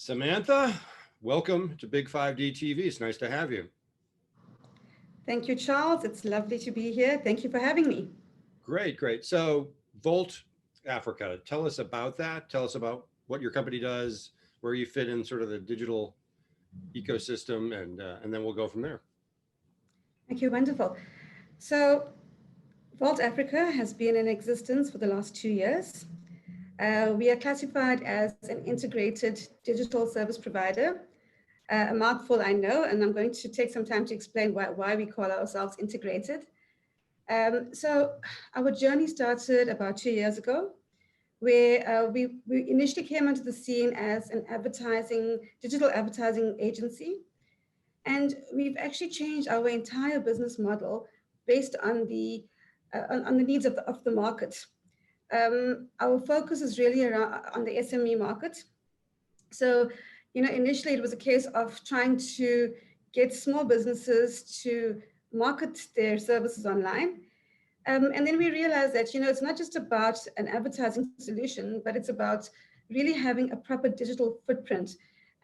Samantha, welcome to BIG5DTV. It's nice to have you. Thank you, Charles. It's lovely to be here. Thank you for having me. Great, great. So Volt Africa, tell us about that. Tell us about what your company does, where you fit in sort of the digital ecosystem, and then we'll go from there. Thank you. Wonderful. So Volt Africa has been in existence for the last 2 years. We are classified as an integrated digital service provider. A mouthful, I know, and I'm going to take some time to explain why we call ourselves integrated. So our journey started about 2 years ago, where we initially came onto the scene as an digital advertising agency. And we've actually changed our entire business model based on the needs of the market. Our focus is really around on the SME market. So, initially it was a case of trying to get small businesses to market their services online. And then we realized that, it's not just about an advertising solution, but it's about really having a proper digital footprint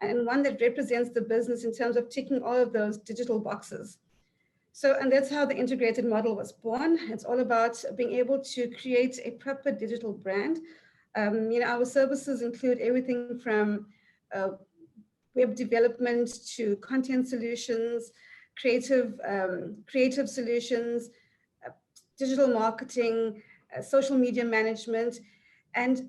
and one that represents the business in terms of ticking all of those digital boxes. So, and that's how the integrated model was born. It's all about being able to create a proper digital brand. Our services include everything from web development to content solutions, creative solutions, digital marketing, social media management. And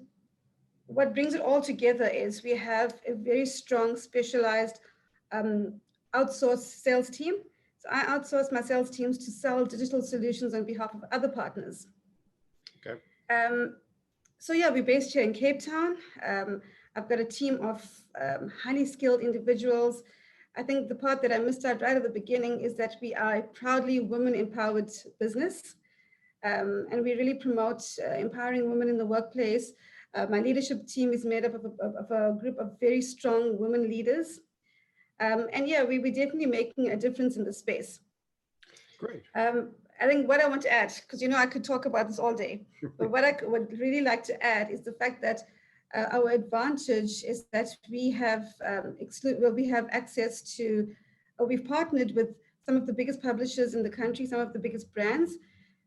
what brings it all together is we have a very strong specialized outsourced sales team. So I outsource my sales teams to sell digital solutions on behalf of other partners. Okay. So yeah, we're based here in Cape Town. I've got a team of highly skilled individuals. I think the part that I missed out right at the beginning is that we are a proudly women-empowered business. And we really promote empowering women in the workplace. My leadership team is made up of a group of very strong women leaders. And yeah, we're definitely making a difference in the space. Great. I think what I want to add, because I could talk about this all day, but what I would really like to add is the fact that our advantage is that we have access to, we've partnered with some of the biggest publishers in the country, some of the biggest brands.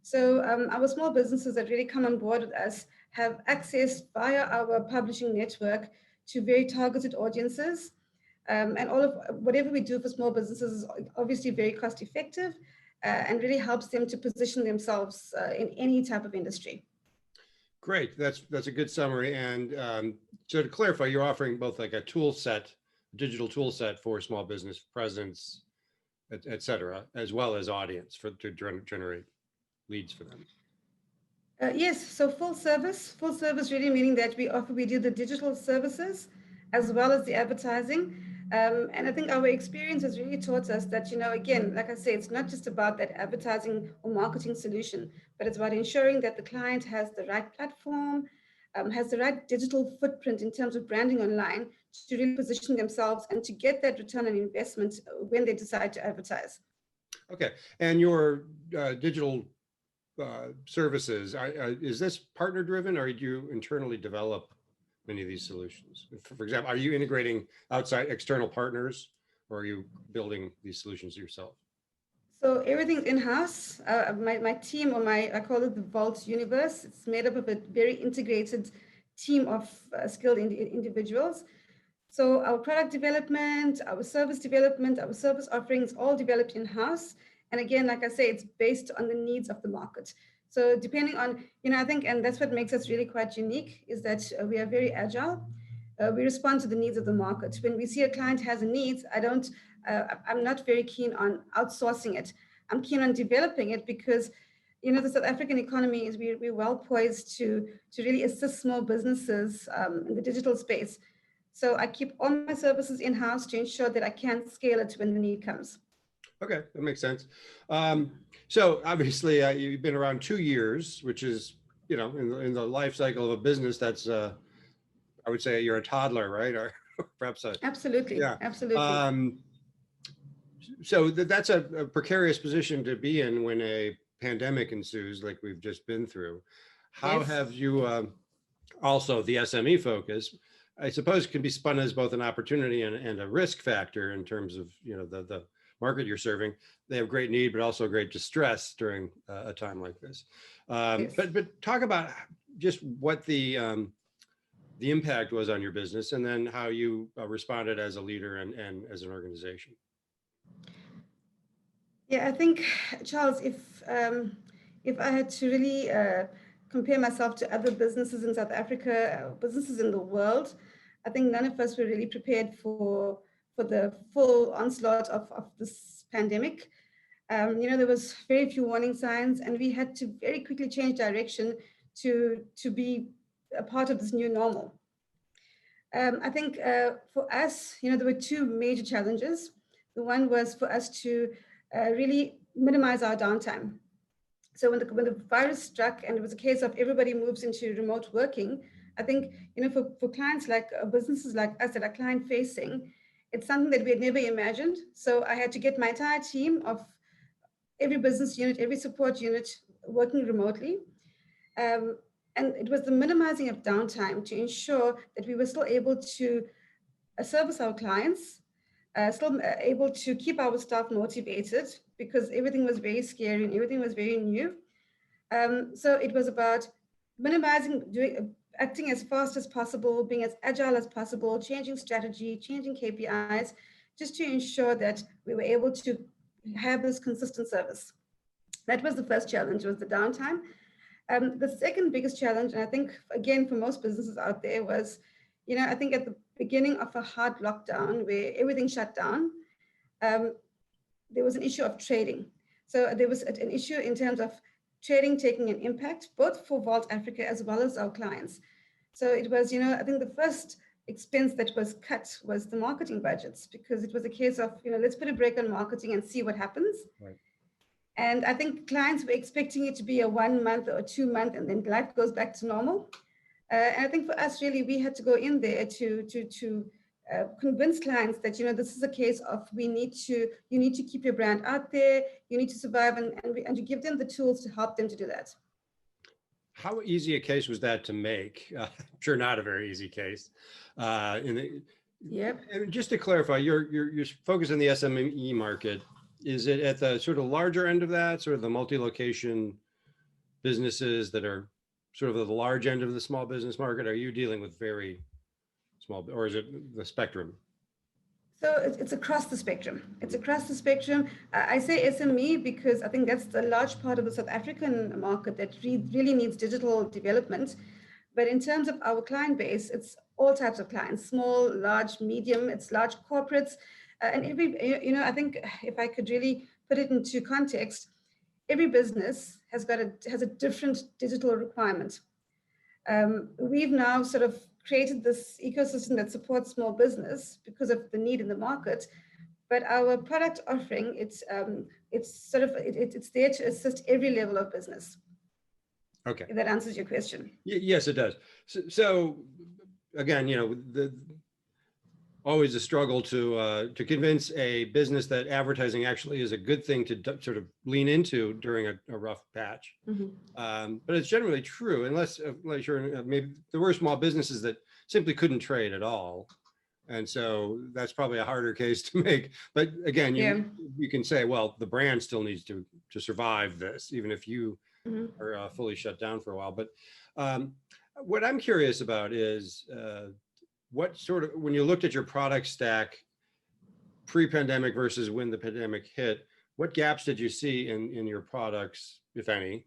So our small businesses that really come on board with us have access via our publishing network to very targeted audiences. And all of whatever we do for small businesses is obviously very cost effective and really helps them to position themselves in any type of industry. Great, that's a good summary. And so to clarify, you're offering both like a digital tool set for small business presence, et cetera, as well as audience to generate leads for them. Yes, so full service really meaning that we do the digital services as well as the advertising. And I think our experience has really taught us that, again, like I say, it's not just about that advertising or marketing solution, but it's about ensuring that the client has the right platform, has the right digital footprint in terms of branding online to really position themselves and to get that return on investment when they decide to advertise. Okay. And your digital services, is this partner driven, or do you internally develop many of these solutions? For example, are you integrating outside external partners, or are you building these solutions yourself? So everything's in-house. My team, I call it the Volt universe. It's made up of a very integrated team of skilled individuals. So our product development, our service development, our service offerings, all developed in-house. And again, like I say, it's based on the needs of the market. So depending on, I think, and that's what makes us really quite unique, is that we are very agile. We respond to the needs of the market. When we see a client has a need, I'm not very keen on outsourcing it. I'm keen on developing it because, the South African economy is we're well poised to really assist small businesses in the digital space. So I keep all my services in-house to ensure that I can scale it when the need comes. Okay, that makes sense. So obviously you've been around 2 years, which is, in the life cycle of a business, that's, I would say you're a toddler, right? Or perhaps Absolutely, yeah. Absolutely. So that's a precarious position to be in when a pandemic ensues, like we've just been through. How have you, also the SME focus, I suppose can be spun as both an opportunity and a risk factor in terms of, you know, the market you're serving. They have great need, but also great distress during a time like this. Yes. But talk about just what the impact was on your business, and then how you responded as a leader and as an organization. Yeah, I think, Charles, if I had to really compare myself to other businesses in South Africa, businesses in the world, I think none of us were really prepared for the full onslaught of this pandemic. You know, there was very few warning signs, and we had to very quickly change direction to be a part of this new normal. I think for us, you know, there were two major challenges. The one was for us to really minimize our downtime. So when the virus struck and it was a case of everybody moves into remote working, I think, you know, for clients like businesses like us that are client facing, it's something that we had never imagined. So I had to get my entire team of every business unit, every support unit working remotely. And it was the minimizing of downtime to ensure that we were still able to service our clients, still able to keep our staff motivated because everything was very scary and everything was very new. So it was about minimizing, acting as fast as possible, being as agile as possible, changing strategy, changing KPIs, just to ensure that we were able to have this consistent service. That was the first challenge, was the downtime. The second biggest challenge, and I think, again, for most businesses out there was, you know, I think at the beginning of a hard lockdown where everything shut down, there was an issue of trading. So there was an issue in terms of trading taking an impact, both for Vault Africa as well as our clients. So it was, you know, I think the first expense that was cut was the marketing budgets, because it was a case of, you know, let's put a break on marketing and see what happens. Right. And I think clients were expecting it to be a 1 month or 2 month, and then life goes back to normal. And I think for us, really, we had to go in there to convince clients that, you know, this is a case of you need to keep your brand out there, you need to survive, and to give them the tools to help them to do that. How easy a case was that to make? I'm sure not a very easy case. Yep. And just to clarify, you're focused on the SME market. Is it at the sort of larger end of that, sort of the multi-location businesses that are sort of the large end of the small business market? Are you dealing with very small, or is it the spectrum? So it's across the spectrum. It's across the spectrum. I say SME because I think that's the large part of the South African market that really needs digital development. But in terms of our client base, it's all types of clients, small, large, medium, it's large corporates. And you know, I think if I could really put it into context, every business has a different digital requirement. We've now sort of created this ecosystem that supports small business because of the need in the market. But our product offering, it's there to assist every level of business. Okay. If that answers your question. Yes, it does. So again, you know, always a struggle to convince a business that advertising actually is a good thing to sort of lean into during a rough patch. Mm-hmm. But it's generally true, unless you're maybe there were small businesses that simply couldn't trade at all. And so that's probably a harder case to make. But again, you can say, well, the brand still needs to survive this, even if you mm-hmm. are fully shut down for a while. But what I'm curious about is what sort of, when you looked at your product stack pre-pandemic versus when the pandemic hit, what gaps did you see in your products, if any?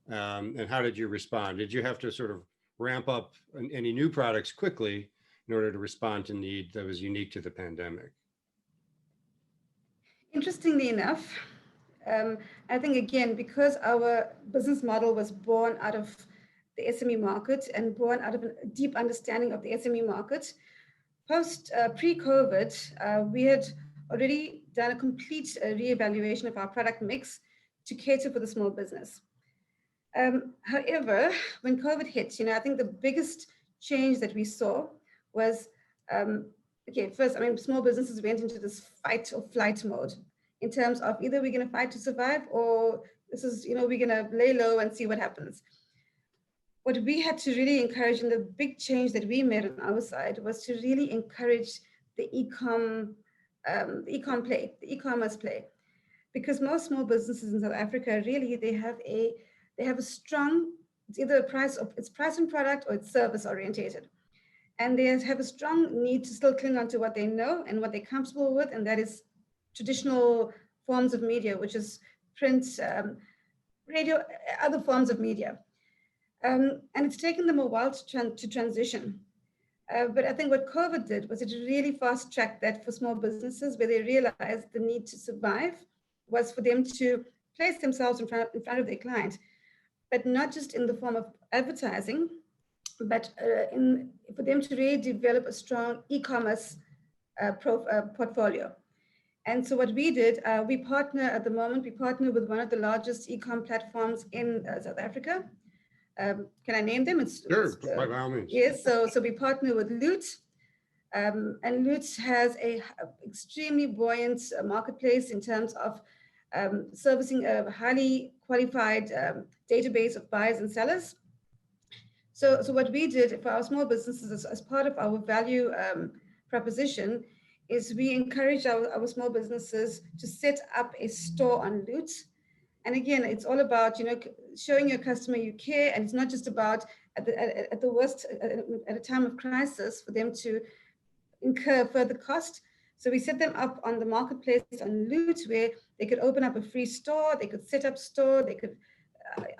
And how did you respond? Did you have to sort of ramp up any new products quickly in order to respond to need that was unique to the pandemic? Interestingly enough, I think, again, because our business model was born out of the SME market and born out of a deep understanding of the SME market, pre-COVID, we had already done a complete reevaluation of our product mix to cater for the small business. However, when COVID hit, you know, I think the biggest change that we saw was, first, I mean, small businesses went into this fight or flight mode in terms of either we're going to fight to survive, or this is, you know, we're going to lay low and see what happens. what we had to really encourage, and the big change that we made on our side, was to really encourage the the e-commerce play, because most small businesses in South Africa really they have a strong, it's either it's price and product, or it's service orientated, and they have a strong need to still cling on to what they know and what they're comfortable with, and that is traditional forms of media, which is print, radio, other forms of media. And it's taken them a while to transition. But I think what COVID did was it really fast tracked that for small businesses, where they realized the need to survive was for them to place themselves in front of their client, but not just in the form of advertising, but for them to really develop a strong e-commerce portfolio. And so what we did, we partner with one of the largest e-com platforms in South Africa. Can I name them? Sure, by all means. Yes, so we partner with Loot, and Loot has a extremely buoyant marketplace in terms of servicing a highly qualified database of buyers and sellers. So what we did for our small businesses as part of our value proposition is we encourage our small businesses to set up a store on Loot. And again, it's all about, showing your customer you care, and it's not just about at the worst, at a time of crisis, for them to incur further cost. So we set them up on the marketplace on Loot, where they could open up a free store, they could set up store, they could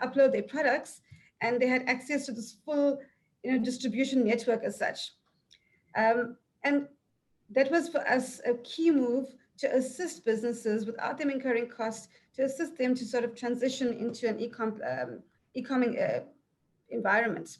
upload their products, and they had access to this full, distribution network as such. And that was for us a key move to assist businesses without them incurring costs, to assist them to sort of transition into an e-commerce environment.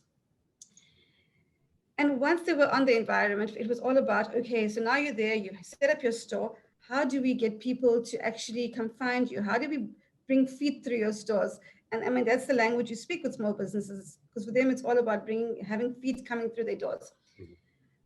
And once they were on the environment, it was all about, okay, so now you're there, you set up your store. How do we get people to actually come find you? How do we bring feet through your stores? And I mean, that's the language you speak with small businesses, because for them, it's all about having feet coming through their doors.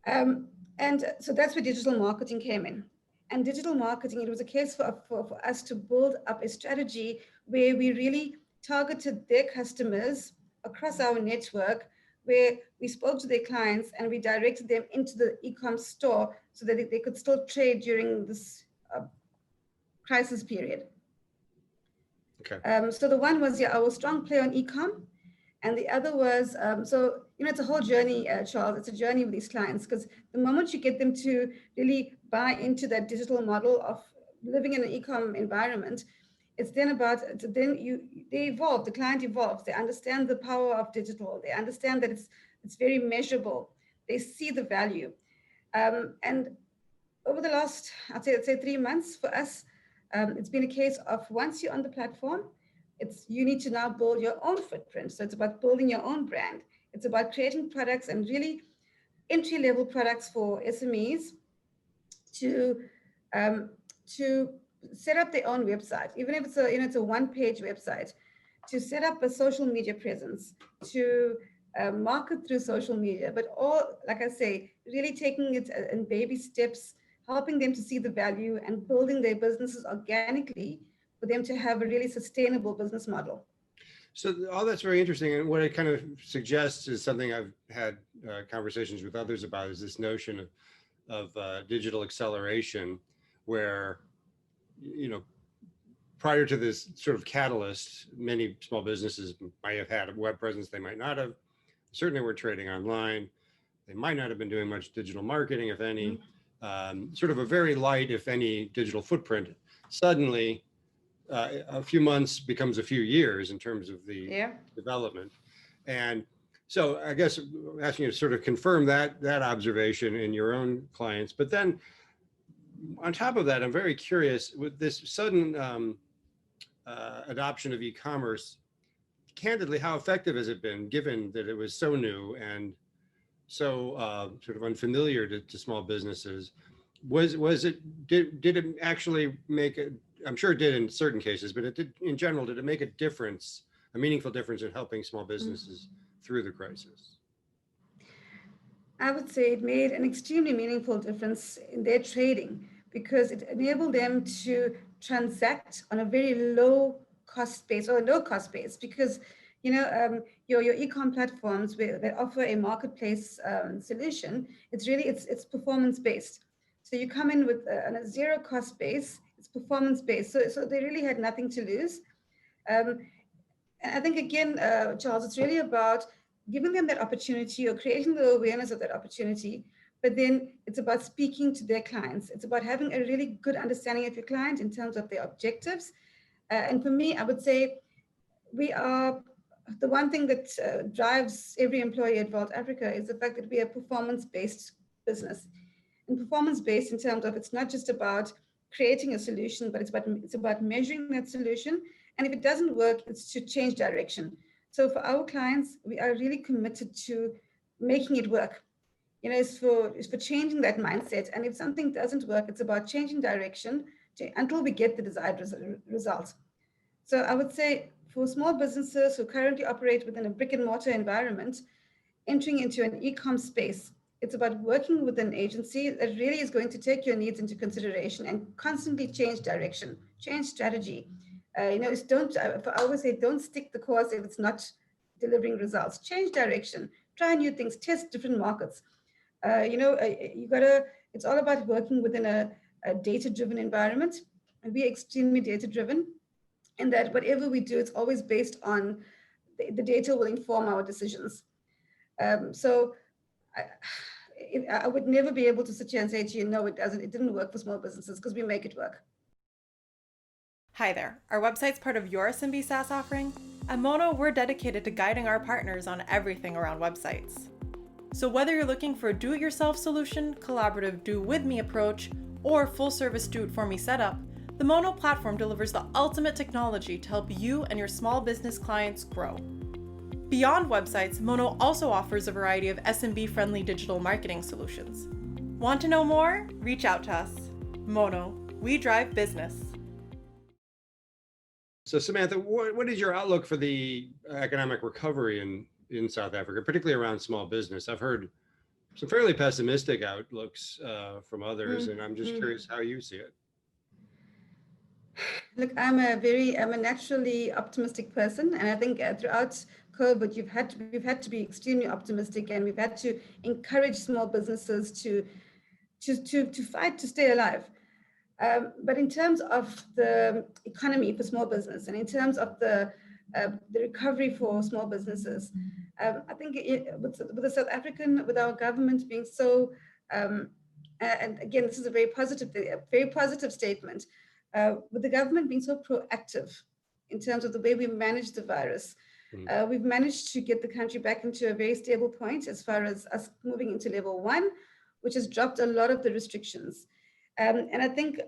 And so that's where digital marketing came in. And digital marketing, it was a case for us to build up a strategy where we really targeted their customers across our network, where we spoke to their clients and we directed them into the e-com store so that they could still trade during this crisis period. Okay. So the one was our strong play on e-com, and the other was, it's a whole journey, Charles. It's a journey with these clients, because the moment you get them to really buy into that digital model of living in an e-com environment, it's then about, they evolve, the client evolves. They understand the power of digital. They understand that it's very measurable. They see the value. And over the last, I'd say 3 months for us, it's been a case of once you're on the platform, you need to now build your own footprint. So it's about building your own brand. It's about creating products, and really entry-level products for SMEs to set up their own website, even if it's a one-page website, to set up a social media presence, to market through social media, but all, like I say, really taking it in baby steps, helping them to see the value and building their businesses organically for them to have a really sustainable business model. So all that's very interesting. And what it kind of suggests is something I've had conversations with others about, is this notion of digital acceleration, where, prior to this sort of catalyst, many small businesses might have had a web presence, they might not have. Certainly were trading online. They might not have been doing much digital marketing, if any. Sort of a very light, if any, digital footprint. Suddenly, a few months becomes a few years in terms of the development. And so I guess I'm asking you to sort of confirm that observation in your own clients. But then on top of that, I'm very curious, with this sudden adoption of e-commerce, candidly, how effective has it been, given that it was so new and so sort of unfamiliar to small businesses? Did it actually make it? I'm sure it did in certain cases, but it did in general. Did it make a meaningful difference in helping small businesses through the crisis? I would say it made an extremely meaningful difference in their trading, because it enabled them to transact on a very low cost base, or no cost base, because your e-com platforms that offer a marketplace solution, it's performance based. So you come in with a zero cost base, it's performance based. So they really had nothing to lose. And I think again, Charles, it's really about giving them that opportunity or creating the awareness of that opportunity. But then it's about speaking to their clients. It's about having a really good understanding of your client in terms of their objectives. And for me, I would say we are the one thing that drives every employee at Vault Africa is the fact that we are performance-based business. And performance-based in terms of it's not just about creating a solution, but it's about measuring that solution. And if it doesn't work, it's to change direction. So for our clients, we are really committed to making it work. It's for changing that mindset. And if something doesn't work, it's about changing direction until we get the desired result. So I would say for small businesses who currently operate within a brick and mortar environment, entering into an e-com space, it's about working with an agency that really is going to take your needs into consideration and constantly change direction, change strategy. I always say, don't stick the course if it's not delivering results. Change direction, try new things, test different markets. It's all about working within a data-driven environment, and we're extremely data-driven. And that whatever we do, it's always based on the data will inform our decisions. So I would never be able to sit here and say to you, no, it didn't work for small businesses, because we make it work. Hi there. Our website's part of your SMB SaaS offering. At Mono, we're dedicated to guiding our partners on everything around websites. So whether you're looking for a do-it-yourself solution, collaborative do-with-me approach, or full-service do-it-for-me setup, the Mono platform delivers the ultimate technology to help you and your small business clients grow. Beyond websites, Mono also offers a variety of SMB-friendly digital marketing solutions. Want to know more? Reach out to us. Mono, we drive business. So Samantha, what is your outlook for the economic recovery in South Africa, particularly around small business? I've heard some fairly pessimistic outlooks from others, and I'm just curious how you see it. Look, I'm a naturally optimistic person, and I think throughout COVID, we've had to be extremely optimistic, and we've had to encourage small businesses to fight to stay alive. But in terms of the economy for small business, and in terms of the recovery for small businesses, I think with our government being so, and again, this is a very positive statement. With the government being so proactive in terms of the way we manage the virus, we've managed to get the country back into a very stable point as far as us moving into level 1, which has dropped a lot of the restrictions. And I think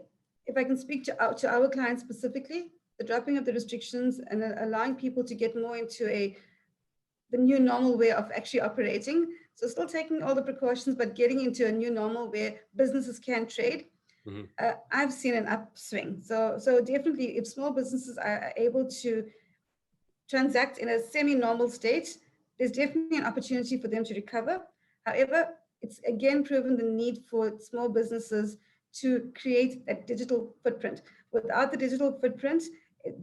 if I can speak to our clients specifically, the dropping of the restrictions and allowing people to get more into the new normal way of actually operating. So still taking all the precautions, but getting into a new normal where businesses can trade. I've seen an upswing. So definitely, if small businesses are able to transact in a semi-normal state, there's definitely an opportunity for them to recover. However, it's again proven the need for small businesses to create that digital footprint. Without the digital footprint,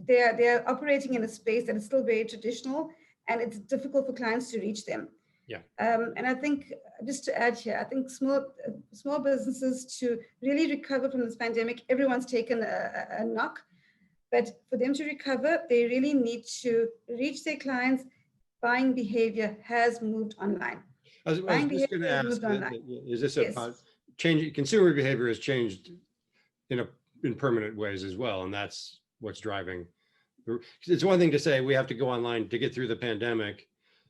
they're operating in a space that is still very traditional, and it's difficult for clients to reach them. Yeah. And I think, just to add here, I think small businesses to really recover from this pandemic, everyone's taken a knock, but for them to recover, they really need to reach their clients. Buying behavior has moved online. I was just going to ask, is this a change? Consumer behavior has changed in permanent ways as well, and that's what's driving. It's one thing to say we have to go online to get through the pandemic.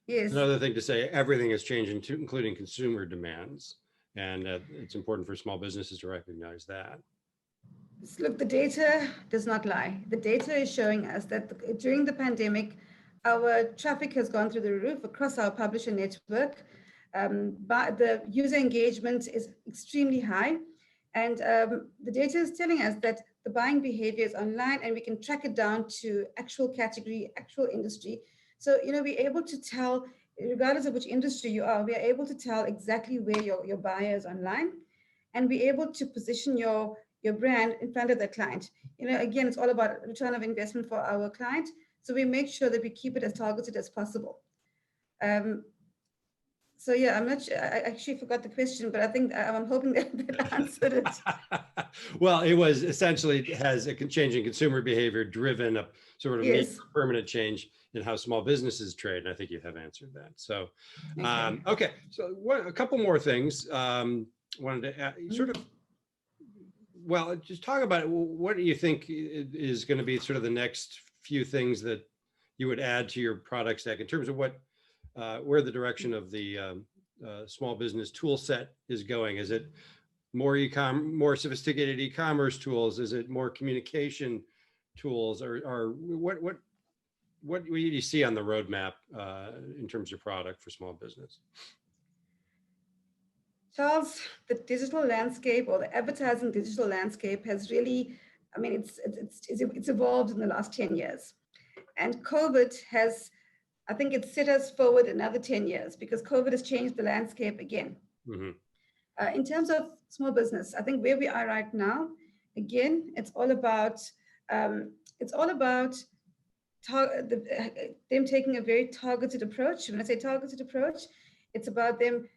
Yes. Another thing to say everything is changing, including consumer demands, and it's important for small businesses to recognize that. Look, the data does not lie. The data is showing us that during the pandemic, our traffic has gone through the roof across our publisher network. But the user engagement is extremely high, and the data is telling us that the buying behavior is online, and we can track it down to actual category, actual industry. So, we're able to tell, regardless of which industry you are, we are able to tell exactly where your buyer is online, and be able to position your brand in front of the client. Again, it's all about return of investment for our client. So we make sure that we keep it as targeted as possible. So yeah, I'm not sure, I actually forgot the question, but I think I'm hoping that answered it. Well, it was essentially has a change in consumer behavior driven a sort of Yes. permanent change in how small businesses trade. And I think you have answered that. So, Okay. okay. So a couple more things. Wanted to sort of, well, just talk about what do you think is going to be sort of the next few things that you would add to your product stack in terms of what, where the direction of the small business tool set is going? Is it more more sophisticated e-commerce tools? Is it more communication tools, or what do you see on the roadmap in terms of product for small business? Charles, the digital landscape or the advertising digital landscape has really, I mean, it's evolved in the last 10 years. And COVID has, I think it's set us forward another 10 years because COVID has changed the landscape again. Mm-hmm. In terms of small business, I think where we are right now, again, it's all about them taking a very targeted approach. When I say targeted approach, it's about them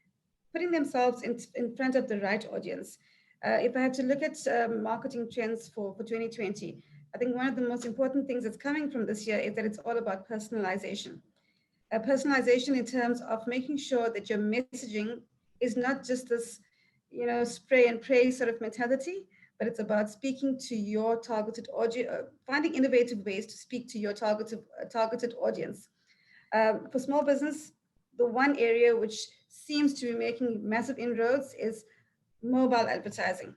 putting themselves in front of the right audience. If I had to look at marketing trends for 2020, I think one of the most important things that's coming from this year is that it's all about personalization. Personalization in terms of making sure that your messaging is not just this, spray and pray sort of mentality, but it's about speaking to your targeted audience, finding innovative ways to speak to your targeted audience. For small business, the one area which seems to be making massive inroads is mobile advertising.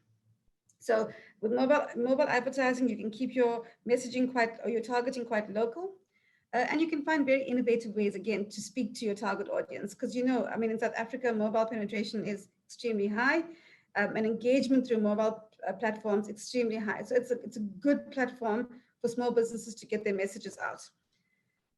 So with mobile advertising, you can keep your messaging your targeting quite local. And you can find very innovative ways, again, to speak to your target audience. Because, in South Africa, mobile penetration is extremely high, and engagement through mobile platforms extremely high. So it's a good platform for small businesses to get their messages out.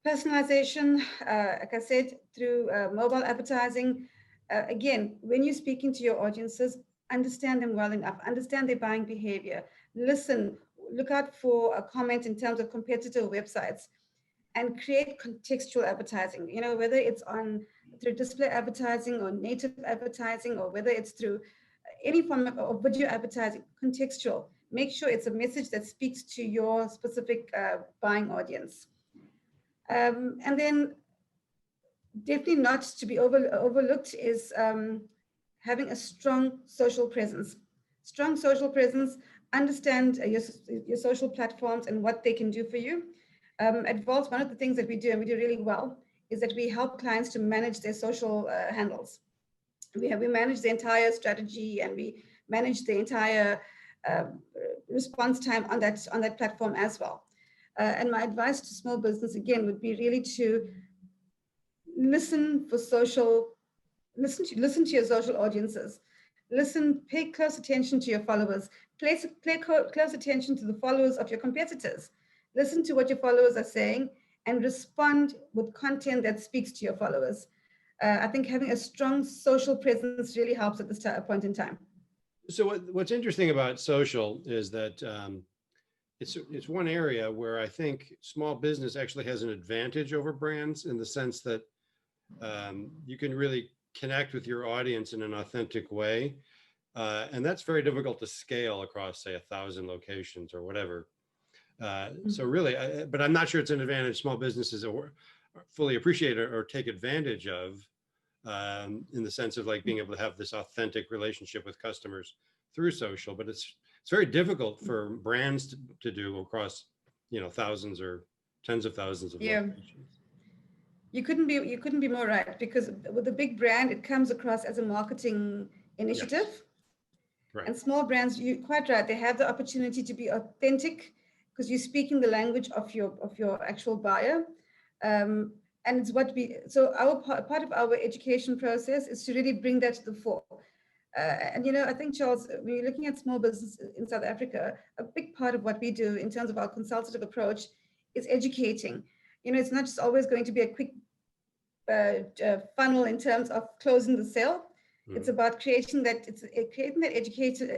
Personalization, like I said, through mobile advertising. Again, when you're speaking to your audiences, understand them well enough, understand their buying behavior, listen, look out for a comment in terms of competitor websites, and create contextual advertising, whether it's through display advertising or native advertising, or whether it's through any form of video advertising, contextual. Make sure it's a message that speaks to your specific buying audience. And then definitely not to be overlooked is having a strong social presence. Strong social presence, understand your social platforms and what they can do for you. At Vault, one of the things that we do, and we do really well, is that we help clients to manage their social handles. We manage the entire strategy, and we manage the entire response time on that platform as well. And my advice to small business, again, would be really to listen to your social audiences. Pay close attention to your followers. Pay close attention to the followers of your competitors. Listen to what your followers are saying and respond with content that speaks to your followers. I think having a strong social presence really helps at this point in time. So what's interesting about social is that it's one area where I think small business actually has an advantage over brands, in the sense that you can really connect with your audience in an authentic way. And that's very difficult to scale across, say, 1,000 locations or whatever. So really, but I'm not sure it's an advantage small businesses fully appreciate or take advantage of, in the sense of like being able to have this authentic relationship with customers through social. But it's very difficult for brands to do across, thousands or tens of thousands of locations. You couldn't be more right, because with a big brand, it comes across as a marketing initiative. Yes. Right. And small brands, you're quite right, they have the opportunity to be authentic because you're speaking the language of your actual buyer. And it's so our part of our education process is to really bring that to the fore. And I think, Charles, when you're looking at small business in South Africa, a big part of what we do in terms of our consultative approach is educating. It's not just always going to be a quick funnel in terms of closing the sale. Mm. It's about creating that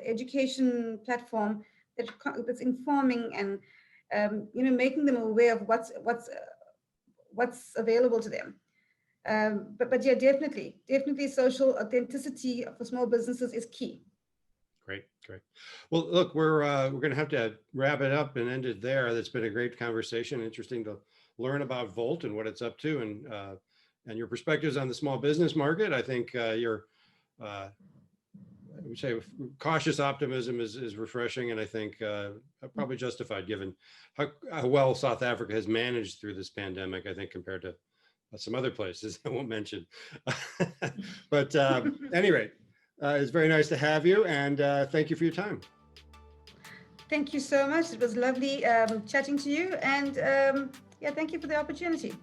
education platform that's informing and making them aware of what's available to them. But yeah, definitely social authenticity for small businesses is key. Great. Well, look, we're going to have to wrap it up and end it there. That's been a great conversation. Interesting to learn about Volt and what it's up to, and your perspectives on the small business market. I think your I would say cautious optimism is refreshing, and I think probably justified given how well South Africa has managed through this pandemic. I think compared to some other places I won't mention. But anyway. It's very nice to have you, and thank you for your time. Thank you so much. It was lovely chatting to you, and yeah, thank you for the opportunity.